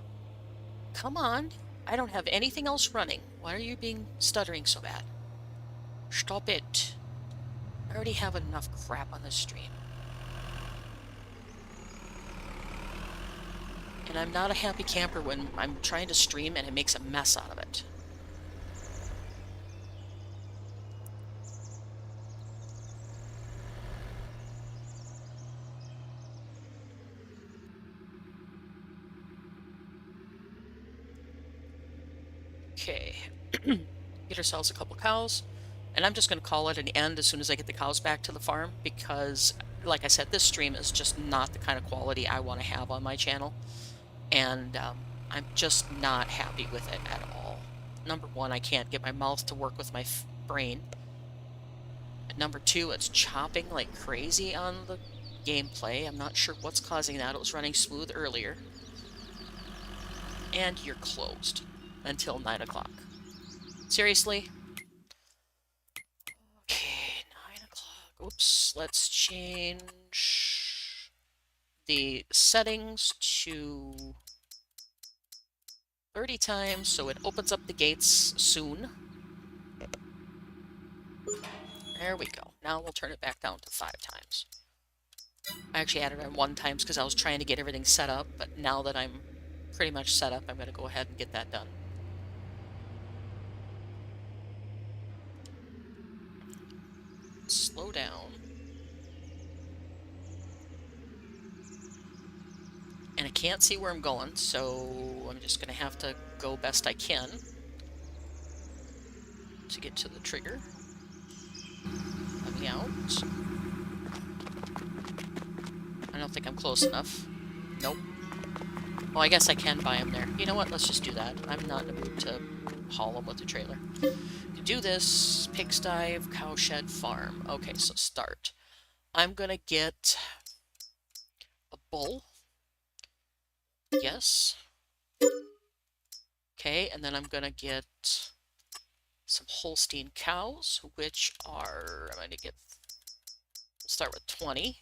Come on. I don't have anything else running. Why are you being stuttering so bad? Stop it. I already have enough crap on this stream. And I'm not a happy camper when I'm trying to stream and it makes a mess out of it. Okay. Get ourselves a couple cows. And I'm just going to call it an end as soon as I get the cows back to the farm because, like I said, this stream is just not the kind of quality I want to have on my channel. And I'm just not happy with it at all. Number one, I can't get my mouth to work with my brain. And number two, it's chopping like crazy on the gameplay. I'm not sure what's causing that. It was running smooth earlier. And you're closed until 9 o'clock. Seriously? Okay, 9 o'clock. Oops, let's change the settings to 30 times so it opens up the gates soon. There we go. Now we'll turn it back down to 5 times. I actually added on 1 times because I was trying to get everything set up, but now that I'm pretty much set up, I'm going to go ahead and get that done. Slow down. And I can't see where I'm going, so I'm just going to have to go best I can to get to the trigger. Let me out. I don't think I'm close enough. Nope. Oh, I guess I can buy them there. You know what? Let's just do that. I'm not in the mood to haul them with the trailer. To do this, pigsty, cowshed, farm. Okay, so start. I'm gonna get a bull. Yes. Okay, and then I'm gonna get some Holstein cows, which are, I'm gonna get, we'll start with 20.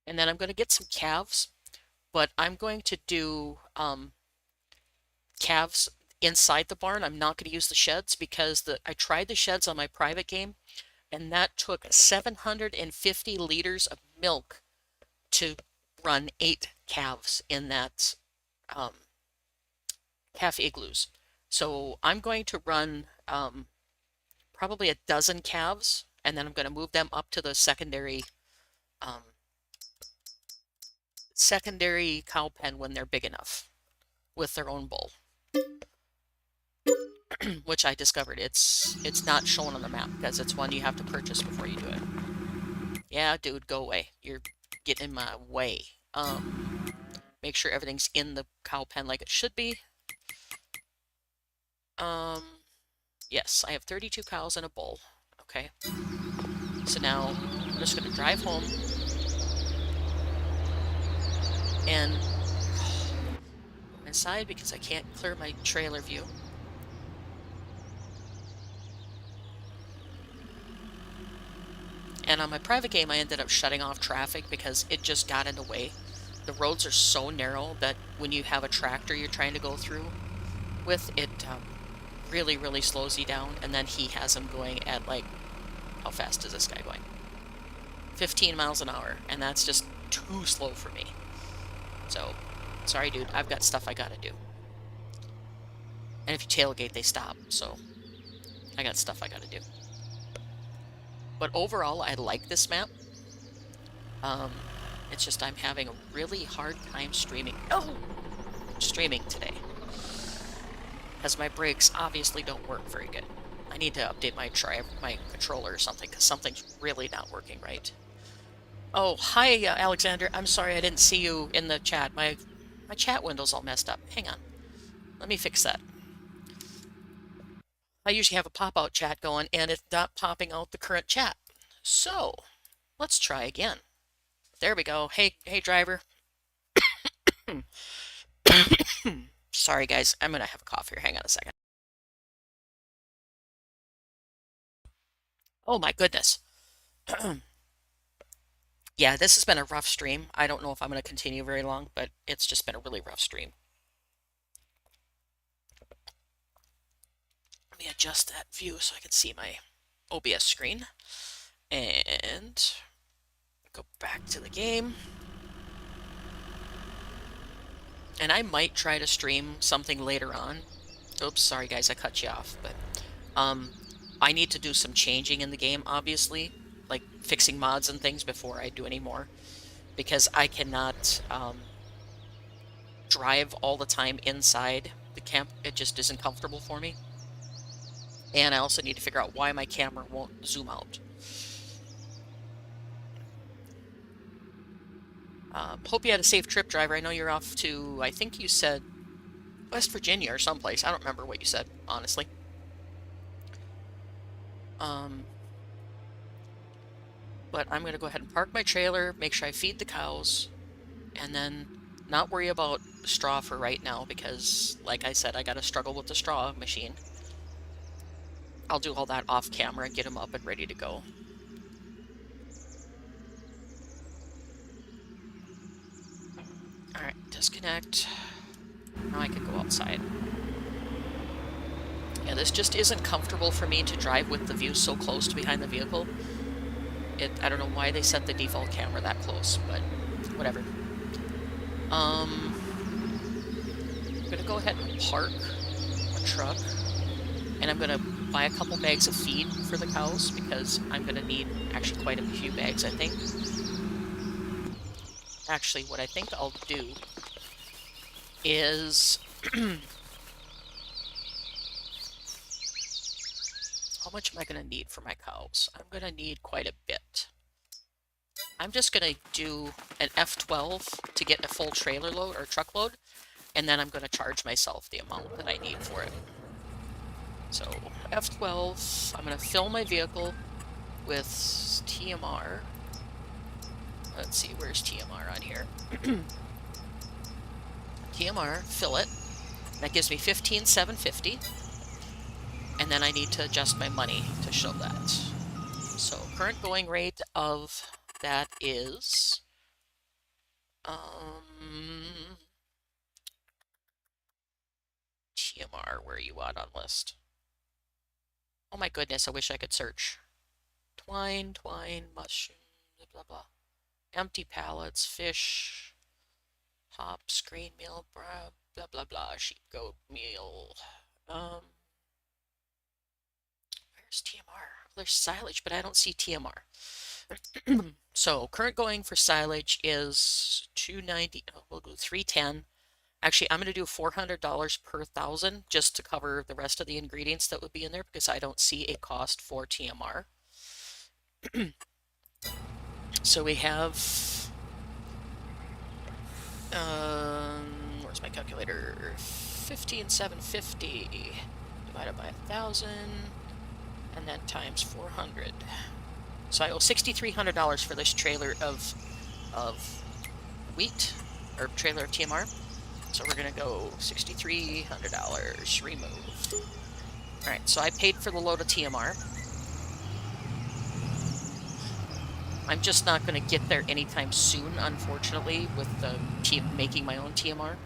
And then I'm gonna get some calves, but I'm going to do calves inside the barn. I'm not going to use the sheds because I tried the sheds on my private game, and that took 750 liters of milk to run 8 calves in that calf igloos. So I'm going to run probably a dozen calves, and then I'm going to move them up to the secondary cow pen when they're big enough with their own bull. Which I discovered it's not shown on the map because it's one you have to purchase before you do it. Yeah, dude, go away. You're getting in my way. Make sure everything's in the cow pen like it should be. Yes, I have 32 cows and a bull. Okay. So now I'm just gonna drive home and go inside because I can't clear my trailer view. And on my private game, I ended up shutting off traffic because it just got in the way. The roads are so narrow that when you have a tractor you're trying to go through with, it really, really slows you down. And then he has him going at, like, how fast is this guy going? 15 miles an hour, and that's just too slow for me. So, sorry, dude, I've got stuff I gotta do. And if you tailgate, they stop, so I got stuff I gotta do. But overall, I like this map. It's just I'm having a really hard time streaming today. Because my brakes obviously don't work very good. I need to update my controller or something, because something's really not working right. Oh, hi, Alexander. I'm sorry I didn't see you in the chat. My chat window's all messed up. Hang on. Let me fix that. I usually have a pop-out chat going, and it's not popping out the current chat. So, let's try again. There we go. Hey, driver. Sorry, guys. I'm going to have a cough here. Hang on a second. Oh my goodness. Yeah, this has been a rough stream. I don't know if I'm going to continue very long, but it's just been a really rough stream. Let me adjust that view so I can see my OBS screen. And go back to the game. And I might try to stream something later on. Oops, sorry guys, I cut you off, but um, I need to do some changing in the game, obviously, like fixing mods and things before I do any more, because I cannot drive all the time inside the camp. It just isn't comfortable for me. And I also need to figure out why my camera won't zoom out. Hope you had a safe trip, driver. I know you're off to, I think you said West Virginia or someplace. I don't remember what you said, honestly. But I'm going to go ahead and park my trailer, make sure I feed the cows, and then not worry about straw for right now because, like I said, I got to struggle with the straw machine. I'll do all that off camera and get them up and ready to go. Alright, disconnect. Now I can go outside. Yeah, this just isn't comfortable for me to drive with the view so close to behind the vehicle. I don't know why they set the default camera that close, but whatever. I'm gonna go ahead and park a truck, and I'm gonna buy a couple bags of feed for the cows because I'm gonna need actually quite a few bags, I think. Actually, what I think I'll do is how much am I gonna need for my cows? I'm gonna need quite a bit. I'm just gonna do an F12 to get a full trailer load or truckload, and then I'm gonna charge myself the amount that I need for it. So F12, I'm gonna fill my vehicle with TMR. Let's see, where's TMR on here? TMR, fill it. That gives me 15,750. And then I need to adjust my money to show that. So current going rate of that is TMR, where are you at on list? Oh my goodness, I wish I could search. Twine, mushroom, blah, blah. Empty pallets, fish, hops, green meal, blah, blah, blah, sheep, goat meal. Where's TMR? There's silage, but I don't see TMR. So current going for silage is 290. Oh, we'll go 310. Actually, I'm going to do $400 per thousand just to cover the rest of the ingredients that would be in there because I don't see a cost for TMR. So we have, where's my calculator? 15,750 divided by 1,000 and then times 400. So I owe $6,300 for this trailer of wheat, or trailer of TMR. So we're gonna go $6,300, remove. All right, so I paid for the load of TMR. I'm just not gonna get there anytime soon, unfortunately, with the making my own TMR.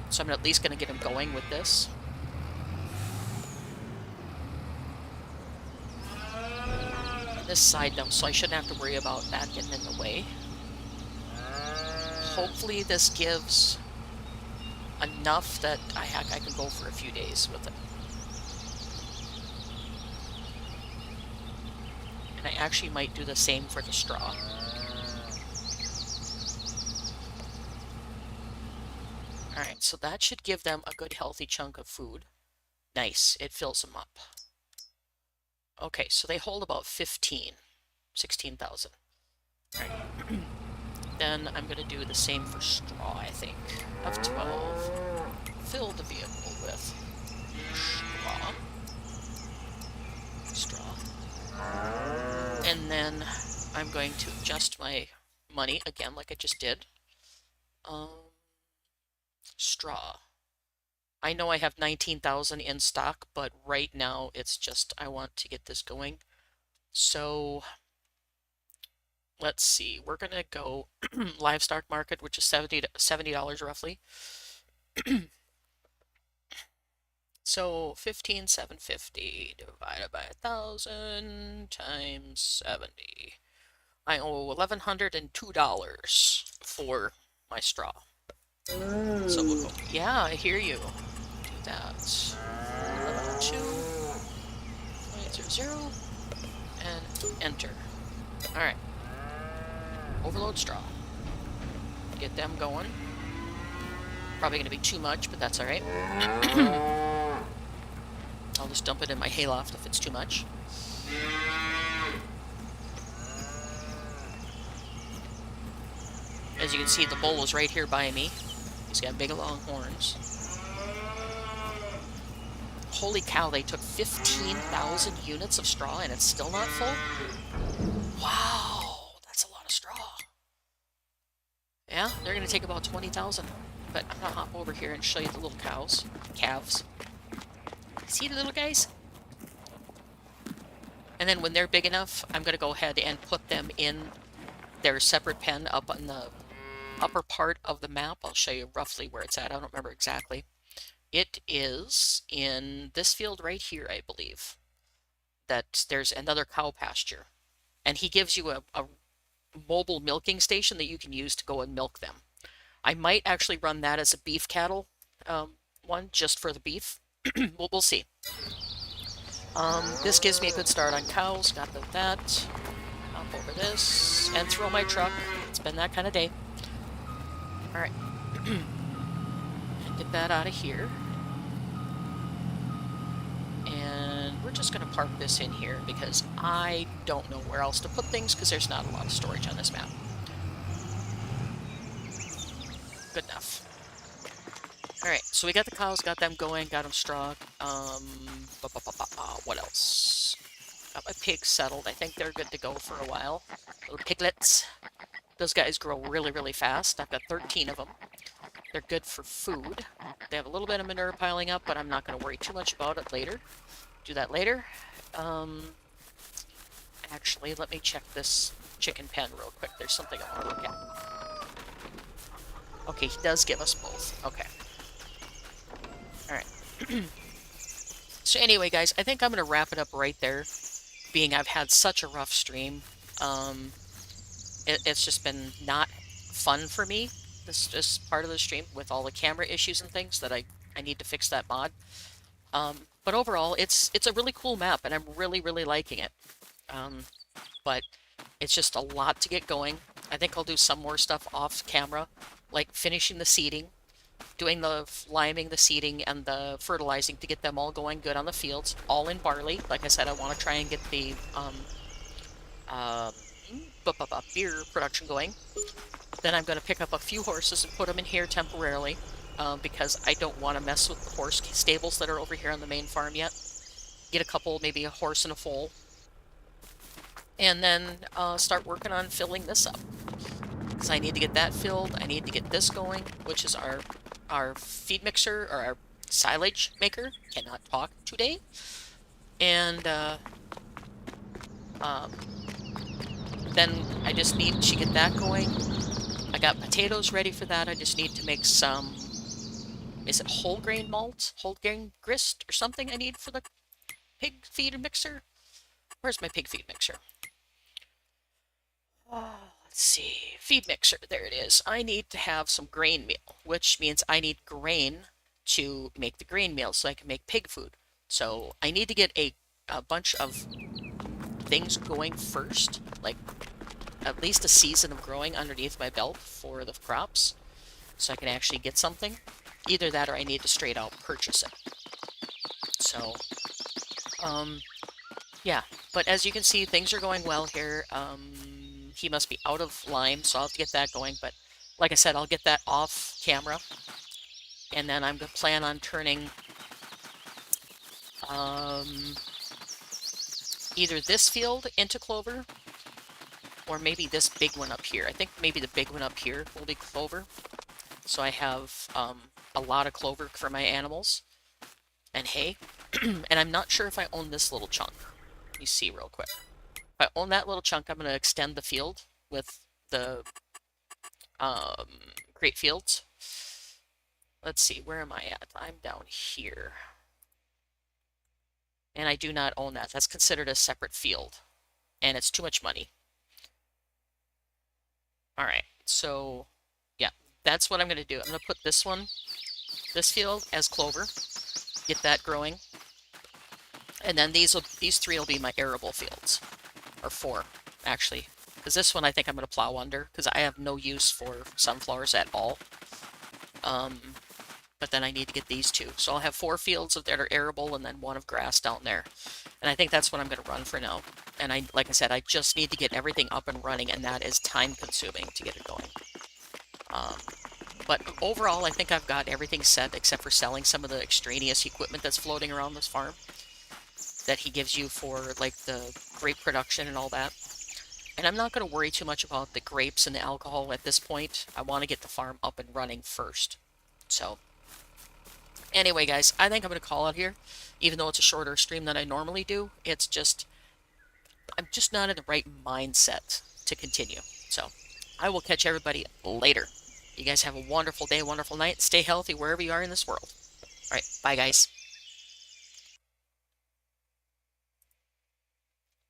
So I'm at least gonna get him going with this. This side though, so I shouldn't have to worry about that getting in the way. Hopefully this gives enough that I can go for a few days with it. And I actually might do the same for the straw. Alright, so that should give them a good healthy chunk of food. Nice, it fills them up. Okay, so they hold about 16,000. Alright. Then I'm going to do the same for straw, I think. F12. Fill the vehicle with straw. And then I'm going to adjust my money again like I just did. Straw. I know I have 19,000 in stock, but right now it's just I want to get this going. So let's see, we're gonna go livestock market, which is $70 roughly. So 15,750 divided by 1,000 times 70. I owe $1,102 for my straw. So we'll go, yeah, I hear you. Do that. 102.00 and enter. All right. Overload straw. Get them going. Probably going to be too much, but that's all right. I'll just dump it in my hayloft if it's too much. As you can see, the bull is right here by me. He's got big long horns. Holy cow, they took 15,000 units of straw and it's still not full? Wow, that's a lot of straw. Yeah, they're going to take about 20,000. But I'm going to hop over here and show you the little calves. See the little guys? And then when they're big enough, I'm going to go ahead and put them in their separate pen up on the upper part of the map. I'll show you roughly where it's at. I don't remember exactly. It is in this field right here, I believe, that there's another cow pasture. And he gives you a mobile milking station that you can use to go and milk them. I might actually run that as a beef cattle one, just for the beef. We'll see. This gives me a good start on cows. Got that. Hop over this and throw my truck. It's been that kind of day. All right. Get that out of here. And we're just going to park this in here because I don't know where else to put things because there's not a lot of storage on this map. Good enough. Alright, so we got the cows, got them going, got them straw. What else? Got my pigs settled. I think they're good to go for a while. Little piglets. Those guys grow really, really fast. I've got 13 of them. They're good for food. They have a little bit of manure piling up, but I'm not going to worry too much about it later. Do that later. Actually, let me check this chicken pen real quick. There's something I want to look at. Okay, he does give us both. Okay. Alright. So anyway, guys, I think I'm going to wrap it up right there, being I've had such a rough stream. It's just been not fun for me, this part of the stream, with all the camera issues and things that I need to fix that mod. But overall, it's a really cool map, and I'm really, really liking it. But it's just a lot to get going. I think I'll do some more stuff off camera, like finishing the seeding, doing the liming, the seeding, and the fertilizing to get them all going good on the fields, all in barley. Like I said, I want to try and get the beer production going. Then I'm going to pick up a few horses and put them in here temporarily, because I don't want to mess with the horse stables that are over here on the main farm yet. Get a couple, maybe a horse and a foal. And then start working on filling this up. Because I need to get that filled. I need to get this going, which is our feed mixer, or our silage maker. Cannot talk today. And then I just need to get that going. I got potatoes ready for that. I just need to make some, is it whole grain malt? Whole grain grist or something I need for the pig feed mixer? Where's my pig feed mixer? Let's see, feed mixer, there it is. I need to have some grain meal, which means I need grain to make the grain meal so I can make pig food. So I need to get a bunch of things going first, like at least a season of growing underneath my belt for the crops, so I can actually get something. Either that or I need to straight out purchase it. So, yeah, but as you can see, things are going well here. He must be out of lime, so I'll have to get that going. But like I said, I'll get that off camera. And then I'm going to plan on turning either this field into clover, or maybe this big one up here. I think maybe the big one up here will be clover. So I have a lot of clover for my animals and hay. And I'm not sure if I own this little chunk. Let me see real quick. If I own that little chunk, I'm going to extend the field with the um, create fields. Let's see, where am I at? I'm down here. And I do not own that. That's considered a separate field. And it's too much money. All right, so yeah, that's what I'm going to do. I'm going to put this field as clover, get that growing. And then these three will be my arable fields, or four, actually. Because this one I think I'm going to plow under, because I have no use for sunflowers at all. But then I need to get these two. So I'll have 4 fields that are arable and then 1 of grass down there. And I think that's what I'm going to run for now. And like I said, I just need to get everything up and running, and that is time consuming to get it going. But overall, I think I've got everything set except for selling some of the extraneous equipment that's floating around this farm that he gives you for like the grape production and all that. And I'm not going to worry too much about the grapes and the alcohol at this point. I want to get the farm up and running first. So anyway, guys, I think I'm going to call it here. Even though it's a shorter stream than I normally do, it's just, I'm just not in the right mindset to continue. So I will catch everybody later. You guys have a wonderful day, wonderful night. Stay healthy wherever you are in this world. All right, bye, guys.